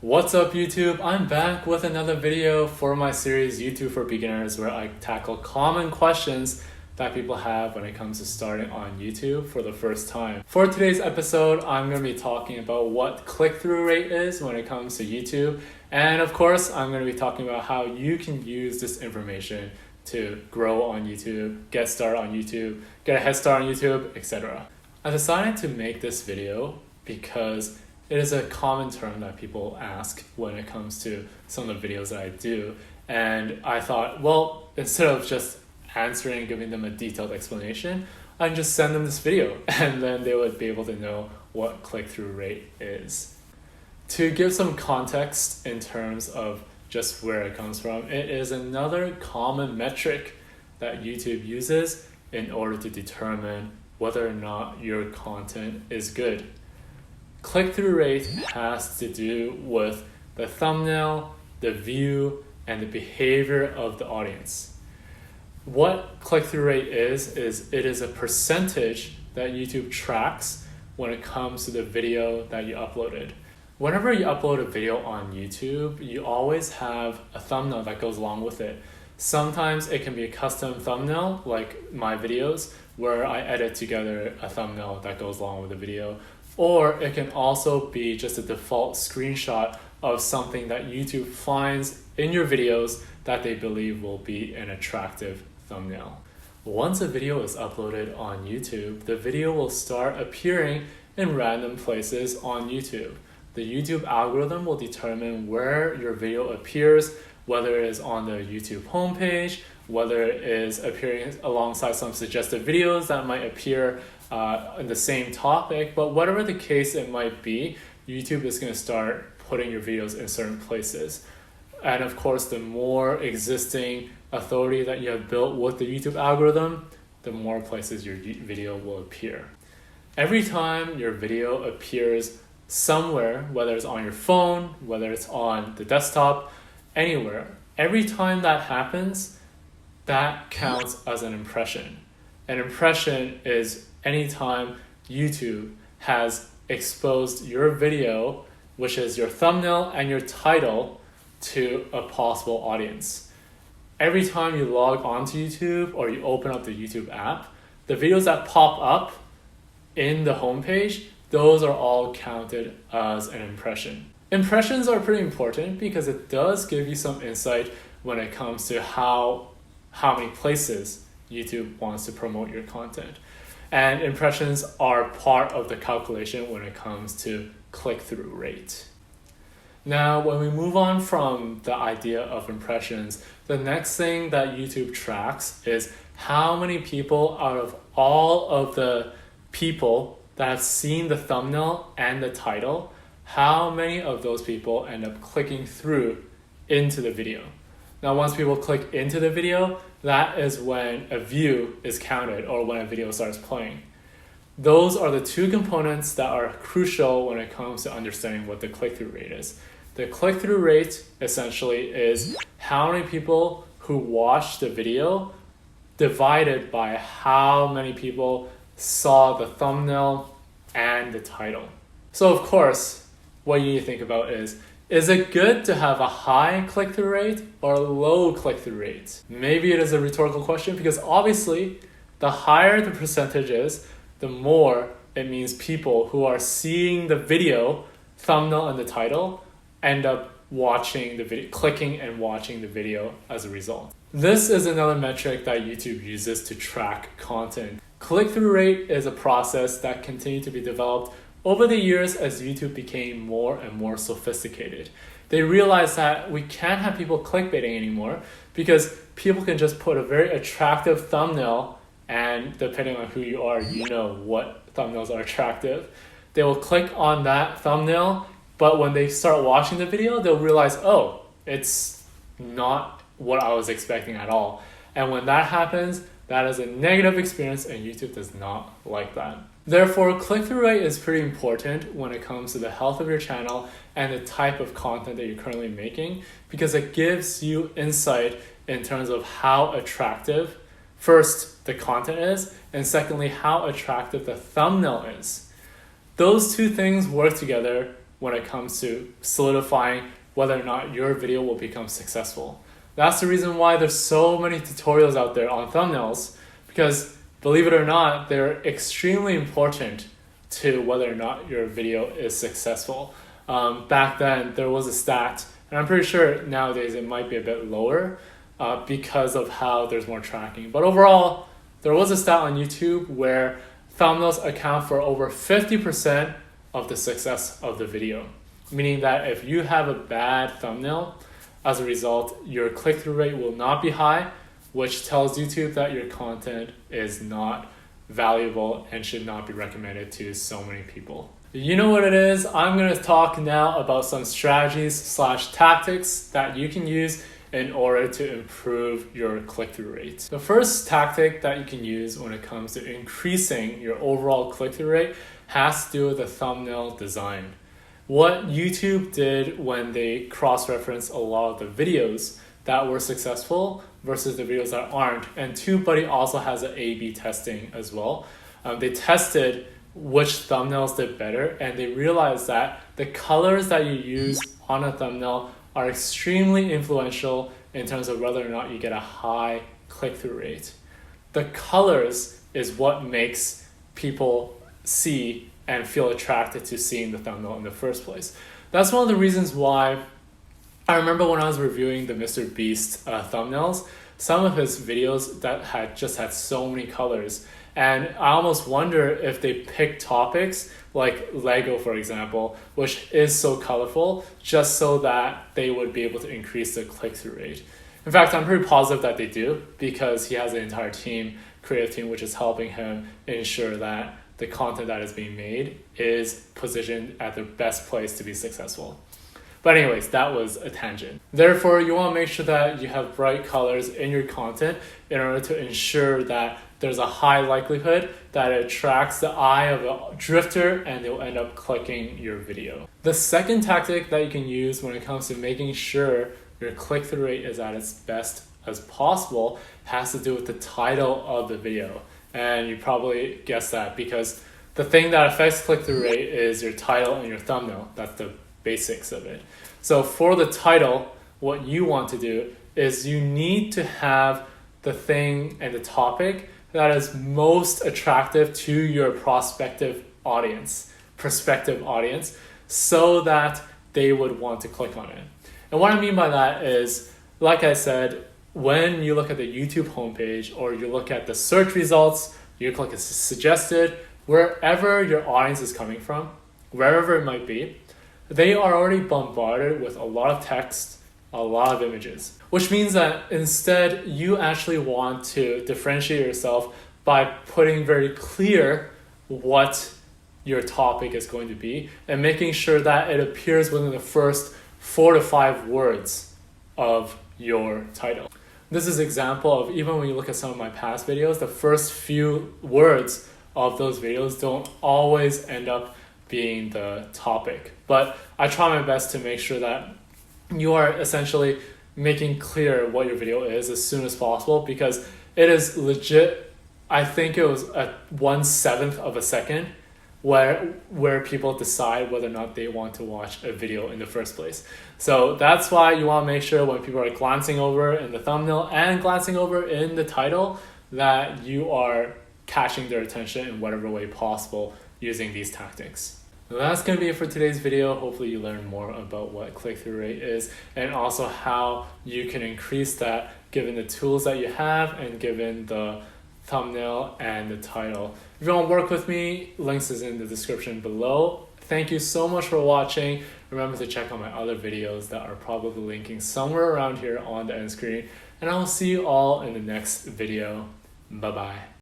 What's up YouTube? I'm back with another video for my series YouTube for Beginners, where I tackle common questions that people have when it comes to starting on YouTube for the first time. For today's episode, I'm going to be talking about what click-through rate is when it comes to YouTube. And of course, I'm going to be talking about how you can use this information to grow on YouTube, get started on YouTube, get a head start on YouTube, etc. I decided to make this video because it is a common term that people ask when it comes to some of the videos that I do. And I thought, well, instead of just answering and giving them a detailed explanation, I can just send them this video and then they would be able to know what click-through rate is. To give some context in terms of just where it comes from, it is another common metric that YouTube uses in order to determine whether or not your content is good. Click-through rate has to do with the thumbnail, the view, and the behavior of the audience. What click-through rate is it is a percentage that YouTube tracks when it comes to the video that you uploaded. Whenever you upload a video on YouTube, you always have a thumbnail that goes along with it. Sometimes it can be a custom thumbnail, like my videos, where I edit together a thumbnail that goes along with the video. Or it can also be just a default screenshot of something that YouTube finds in your videos that they believe will be an attractive thumbnail. Once a video is uploaded on YouTube, the video will start appearing in random places on YouTube. The YouTube algorithm will determine where your video appears, whether it is on the YouTube homepage, whether it is appearing alongside some suggested videos that might appear in the same topic, but whatever the case it might be, YouTube is going to start putting your videos in certain places. And of course, the more existing authority that you have built with the YouTube algorithm, the more places your video will appear. Every time your video appears somewhere, whether it's on your phone, whether it's on the desktop, anywhere, every time that happens, that counts as an impression. An impression is anytime YouTube has exposed your video, which is your thumbnail and your title, to a possible audience. Every time you log onto YouTube or you open up the YouTube app, the videos that pop up in the homepage, those are all counted as an impression. Impressions are pretty important because it does give you some insight when it comes to how many places YouTube wants to promote your content. And impressions are part of the calculation when it comes to click-through rate. Now, when we move on from the idea of impressions, the next thing that YouTube tracks is how many people out of all of the people that have seen the thumbnail and the title, how many of those people end up clicking through into the video. Now, once people click into the video, that is when a view is counted or when a video starts playing. Those are the two components that are crucial when it comes to understanding what the click-through rate is. The click-through rate essentially is how many people who watched the video divided by how many people saw the thumbnail and the title. So of course, what you need to think about is it good to have a high click-through rate or a low click-through rate? Maybe it is a rhetorical question because obviously the higher the percentage is, the more it means people who are seeing the video, thumbnail and the title, end up watching the video, clicking and watching the video as a result. This is another metric that YouTube uses to track content. Click-through rate is a process that continued to be developed over the years as YouTube became more and more sophisticated. They realized that we can't have people clickbaiting anymore because people can just put a very attractive thumbnail, and depending on who you are, you know what thumbnails are attractive. They will click on that thumbnail, but when they start watching the video, they'll realize, oh, it's not what I was expecting at all. And when that happens, that is a negative experience and YouTube does not like that. Therefore, click-through rate is pretty important when it comes to the health of your channel and the type of content that you're currently making, because it gives you insight in terms of how attractive, first, the content is, and secondly, how attractive the thumbnail is. Those two things work together when it comes to solidifying whether or not your video will become successful. That's the reason why there's so many tutorials out there on thumbnails, because believe it or not, they're extremely important to whether or not your video is successful. Back then, there was a stat, and I'm pretty sure nowadays it might be a bit lower because of how there's more tracking. But overall, there was a stat on YouTube where thumbnails account for over 50% of the success of the video. Meaning that if you have a bad thumbnail, as a result, your click-through rate will not be high, which tells YouTube that your content is not valuable and should not be recommended to so many people. You know what it is? I'm going to talk now about some strategies / tactics that you can use in order to improve your click-through rate. The first tactic that you can use when it comes to increasing your overall click-through rate has to do with the thumbnail design. What YouTube did when they cross-referenced a lot of the videos that were successful versus the videos that aren't, and TubeBuddy also has an A/B testing as well. They tested which thumbnails did better, and they realized that the colors that you use on a thumbnail are extremely influential in terms of whether or not you get a high click-through rate. The colors is what makes people see and feel attracted to seeing the thumbnail in the first place. That's one of the reasons why I remember when I was reviewing the Mr. Beast thumbnails, some of his videos that had so many colors. And I almost wonder if they pick topics like Lego, for example, which is so colorful, just so that they would be able to increase the click-through rate. In fact, I'm pretty positive that they do, because he has an entire team, creative team, which is helping him ensure that the content that is being made is positioned at the best place to be successful. But anyways, that was a tangent. Therefore, you want to make sure that you have bright colors in your content in order to ensure that there's a high likelihood that it attracts the eye of a drifter and they'll end up clicking your video. The second tactic that you can use when it comes to making sure your click-through rate is at its best as possible has to do with the title of the video. And you probably guessed that, because the thing that affects click-through rate is your title and your thumbnail. That's the basics of it. So for the title, what you want to do is you need to have the thing and the topic that is most attractive to your prospective audience, so that they would want to click on it. And what I mean by that is, like I said, when you look at the YouTube homepage or you look at the search results, you click a suggested, wherever your audience is coming from, wherever it might be, they are already bombarded with a lot of text, a lot of images, which means that instead you actually want to differentiate yourself by putting very clear what your topic is going to be and making sure that it appears within the first 4 to 5 words of your title. This is an example of, even when you look at some of my past videos, the first few words of those videos don't always end up being the topic. But I try my best to make sure that you are essentially making clear what your video is as soon as possible, because it is legit. I think it was at 1/7 of a second where people decide whether or not they want to watch a video in the first place. So that's why you want to make sure when people are glancing over in the thumbnail and glancing over in the title that you are catching their attention in whatever way possible using these tactics. Well, that's going to be it for today's video. Hopefully you learned more about what click-through rate is and also how you can increase that given the tools that you have and given the thumbnail and the title. If you want to work with me, links is in the description below. Thank you so much for watching. Remember to check out my other videos that are probably linking somewhere around here on the end screen. And I will see you all in the next video. Bye-bye.